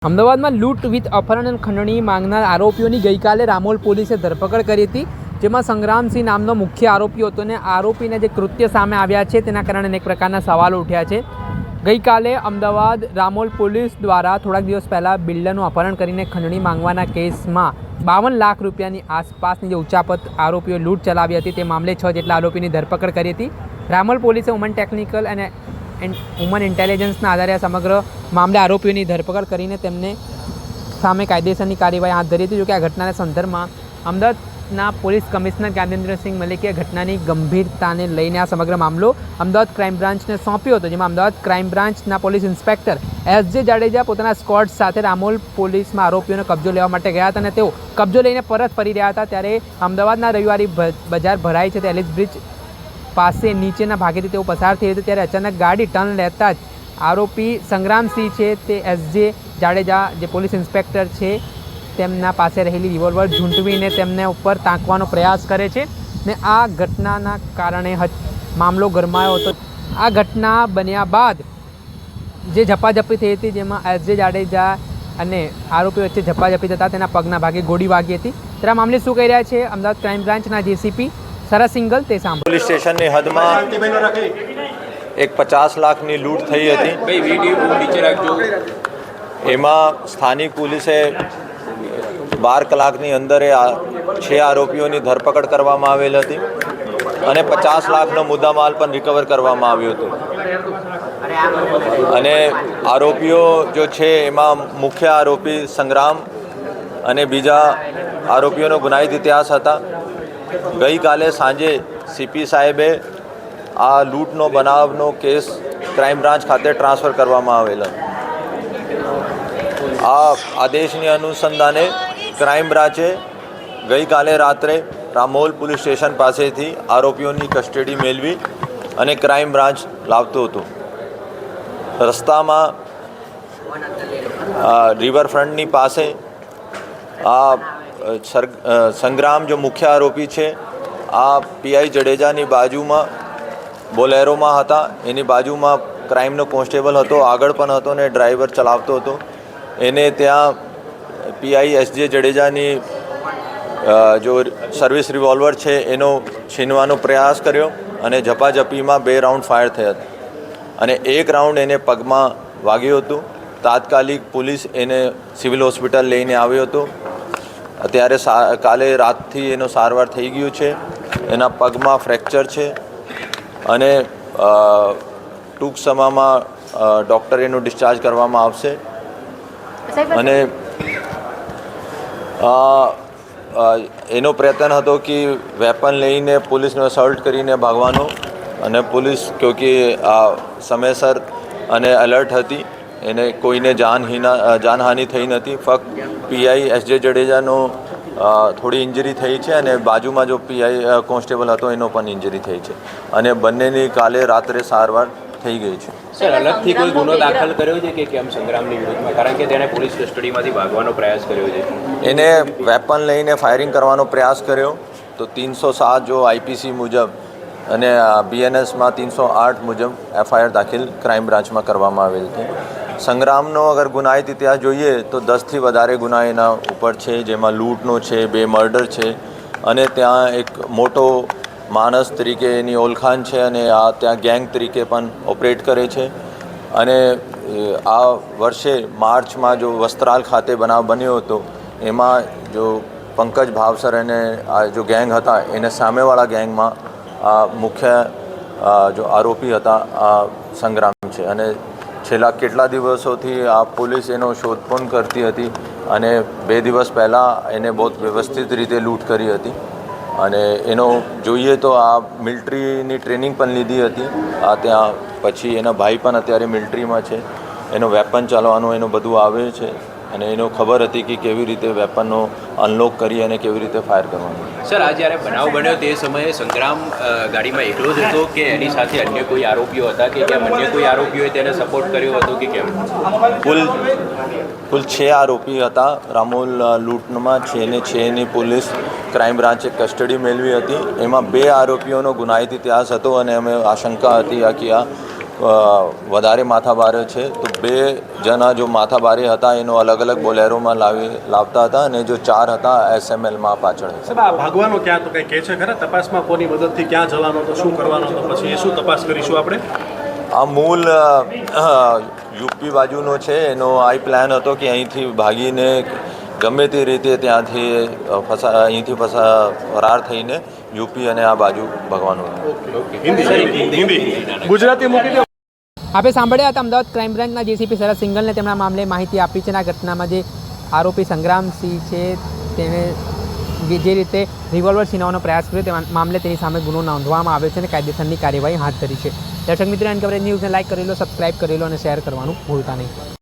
અમદાવાદમાં લૂંટ વિથ અપહરણ અને ખંડણી માંગનાર આરોપીઓની ગઈકાલે રામોલ પોલીસે ધરપકડ કરી હતી, જેમાં સંગ્રામસિંહ નામનો મુખ્ય આરોપી હતો અને આરોપીને જે કૃત્ય સામે આવ્યા છે તેના કારણે અનેક પ્રકારના સવાલો ઉઠ્યા છે. ગઈકાલે અમદાવાદ રામોલ પોલીસ દ્વારા થોડાક દિવસ પહેલાં બિલ્ડરનું અપહરણ કરીને ખંડણી માંગવાના કેસમાં 52 લાખ રૂપિયાની આસપાસની જે ઉચાપત આરોપીઓ લૂંટ ચલાવી હતી તે મામલે 6 જેટલા આરોપીની ધરપકડ કરી હતી. રામોલ પોલીસે વુમન ટેકનિકલ અને વુમન ઇન્ટેલિજન્સના આધારે સમગ્ર મામલે આરોપીઓની ધરપકડ કરીને તેમને સામે કાયદેસરની કાર્યવાહી હાથ ધરી હતી. જોકે આ ઘટનાના સંદર્ભમાં અમદાવાદના પોલીસ કમિશનર જ્ઞાનેન્દ્રસિંહ મલિકે ઘટનાની ગંભીરતાને લઈને આ સમગ્ર મામલો અમદાવાદ ક્રાઇમ બ્રાન્ચને સોંપ્યો હતો, જેમાં અમદાવાદ ક્રાઇમ બ્રાન્ચના પોલીસ ઇન્સ્પેક્ટર S.J. જાડેજા પોતાના સ્ક્વોડ સાથે રામોલ પોલીસમાં આરોપીઓનો કબજો લેવા માટે ગયા હતા અને તેઓ કબજો લઈને પરત ફરી રહ્યા હતા ત્યારે અમદાવાદના રવિવારી બજાર ભરાય છે તે એલિસ બ્રિજ પાસે નીચેના ભાગેથી તેઓ પસાર થઈ હતી ત્યારે અચાનક ગાડી ટર્ન લેતા જ આરોપી સંગ્રામસિંહ છે તે S.J. જાડેજા જે પોલીસ ઇન્સ્પેક્ટર છે તેમના પાસે રહેલી રિવોલ્વર ઝૂંટવીને તેમને ઉપર તાંકવાનો પ્રયાસ કરે છે ને આ ઘટનાના કારણે મામલો ગરમાયો હતો. આ ઘટના બન્યા બાદ જે ઝપાઝપી થઈ હતી, જેમાં S.J. જાડેજા અને આરોપી વચ્ચે ઝપાઝપી થતાં તેના પગના ભાગે ગોળી વાગી હતી. ત્યારે આ મામલે શું કહી રહ્યા છે અમદાવાદ ક્રાઇમ બ્રાન્ચના જેસીપી સરસ સિંગલ તે સાંભળો. પોલીસ સ્ટેશનની હદમાં એક 50 લાખની લૂંટ થઈ હતી. એમાં સ્થાનિક પોલીસે 12 કલાકની અંદર 6 આરોપીઓની ધરપકડ કરવામાં આવેલ હતી અને 50 લાખનો મુદ્દામાલ પણ રિકવર કરવામાં આવ્યો હતો. અને આરોપીઓ જો છે એમાં મુખ્ય આરોપી સંગ્રામ અને બીજા આરોપીઓનો ગુનાહિત ઇતિહાસ હતા. ગઈકાલે સાંજે સીપી સાહેબે આ લૂંટનો બનાવનો કેસ ક્રાઇમ બ્રાન્ચ ખાતે ટ્રાન્સફર કરવામાં આવેલો. આ આદેશની અનુસંધાને ક્રાઇમ બ્રાન્ચે ગઈકાલે રાત્રે રામોલ પોલીસ સ્ટેશન પાસેથી આરોપીઓની કસ્ટડી મેળવી અને ક્રાઇમ બ્રાન્ચ લાવતો હતો. રસ્તામાં રિવરફ્રન્ટની પાસે આ સંગ્રામ જો મુખ્ય આરોપી છે આ પીઆઈ જડેજાની બાજુમાં બોલેરોમાં હતા, એની બાજુમાં ક્રાઇમનો કોન્સ્ટેબલ હતો, આગળ પણ હતો ને ડ્રાઈવર ચલાવતો હતો. એને ત્યાં પીઆઈ S.J. જડેજાની જો સર્વિસ રિવોલ્વર છે એનો છીનવાનો પ્રયાસ કર્યો અને ઝપાઝપીમાં 2 રાઉન્ડ ફાયર થયા અને 1 રાઉન્ડ એને પગમાં વાગ્યું હતું. તાત્કાલિક પોલીસ એને સિવિલ હોસ્પિટલ લઈને આવ્યો હતો. અત્યારે કાલે રાતથી એનો સારવાર થઈ ગયું છે. એના પગમાં ફ્રેક્ચર છે અને ટૂંક સમયમાં ડૉક્ટર એનું ડિસ્ચાર્જ કરવામાં આવશે. અને એનો પ્રયત્ન હતો કે વેપન લઈને પોલીસનો અસોલ્ટ કરીને ભાગવાનો અને પોલીસ ક્યોંકિ સમયસર અને એલર્ટ હતી, એને કોઈને જાનહાનિ થઈ નથી. ફક્ત પીઆઈ S.J. જડેજાનો થોડી ઇન્જરી થઈ છે અને બાજુમાં જો પીઆઈ કોન્સ્ટેબલ હતો એનો પણ ઇન્જરી થઈ છે અને બંનેની કાલે રાત્રે સારવાર થઈ ગઈ છે. સર, અલગથી કોઈ ગુનો દાખલ કર્યો છે કે કેમ સંગ્રામની વિરુદ્ધમાં? કારણ કે તેણે પોલીસ કસ્ટડીમાંથી ભાગવાનો પ્રયાસ કર્યો છે. એને વેપન લઈને ફાયરિંગ કરવાનો પ્રયાસ કર્યો તો 307 જો IPC મુજબ અને BNSમાં 308 મુજબ FIR દાખલ ક્રાઇમ બ્રાન્ચમાં કરવામાં આવેલ છે. સંગ્રામનો અગર ગુનાહિત ઇતિહાસ જોઈએ તો 10થી વધારે ગુના એના ઉપર છે, જેમાં લૂંટનો છે, 2 મર્ડર છે અને ત્યાં એક મોટો માણસ તરીકે એની ઓળખાણ છે અને આ ત્યાં ગેંગ તરીકે પણ ઓપરેટ કરે છે. અને આ વર્ષે માર્ચમાં જો વસ્ત્રાલ ખાતે બનાવ બન્યો હતો એમાં જો પંકજ ભાવસર અને આ જો ગેંગ હતા એને સામેવાળા ગેંગમાં આ મુખ્ય જો આરોપી હતા આ સંગ્રામ છે. અને છેલ્લા કેટલા દિવસોથી આ પોલીસ એનો શોધખોળ કરતી હતી અને 2 દિવસ પહેલાં એને બહુ વ્યવસ્થિત રીતે લૂંટ કરી હતી. અને એનો જોઈએ તો આ મિલિટરીની ટ્રેનિંગ પણ લીધી હતી આ ત્યાં. પછી એના ભાઈ પણ અત્યારે મિલિટરીમાં છે. એનો વેપન ચાલવાનું એનું બધું આવે છે અને એનો ખબર હતી કે કેવી રીતે વેપનનો અનલોક કરી અને કેવી રીતે ફાયર કરવાનું. સર, આ જ્યારે બનાવ બન્યો તે સમયે સંગ્રામ ગાડીમાં એકલો જ હતો કે એની સાથે અન્ય કોઈ આરોપીઓ હતા કે કેમ? અન્ય કોઈ આરોપીઓએ તેને સપોર્ટ કર્યો હતો કે કેમ? કુલ 6 આરોપી હતા રામોલ લૂંટમાં. 6ની પોલીસ ક્રાઇમ બ્રાન્ચે કસ્ટડી મેળવી હતી. એમાં 2 આરોપીઓનો ગુનાહિત ઇતિહાસ હતો અને અમે આશંકા હતી કે આ વધારે માથાભારે છે. તો 2 જણા જો માથાભારે હતા એનો અલગ અલગ બોલેરોમાં લાવતા હતા અને જો 4 હતા SMLમાં પાછળ. સાહેબ આ ભાગવાનો ક્યાં તો કંઈ કહે છે ખરા તપાસમાં કોની મદદથી ક્યાં જવાનો હતો શું કરવાનો હતો પછી એ શું તપાસ કરીશું આપણે? આ મૂળ યુપી બાજુનો છે. એનો આ પ્લાન હતો કે અહીંથી ભાગીને ગમે તે રીતે ત્યાંથી અહીંથી ફરાર થઈને યુપી અને આ બાજુ ભાગવાનું. હિન્દી ગુજરાતી મૂકી દો. આપણે સાંભળ્યા હતા અમદાવાદ ક્રાઇમ બ્રાન્ચના જેસીપી શરદ સિંઘલને તેમના મામલે માહિતી આપી છે. આ ઘટનામાં જે આરોપી સંગ્રામસિંહ છે તેને જે રીતે રિવોલ્વર છીનવાનો પ્રયાસ કર્યો તે મામલે તેની સામે ગુનો નોંધવામાં આવ્યો છે અને કાયદેસરની કાર્યવાહી હાથ ધરી છે. દર્શક મિત્રો, એન કવરેજ ન્યૂઝને લાઇક કરી લો, સબસ્ક્રાઇબ કરી લો અને શેર કરવાનું ભૂલતા નહીં.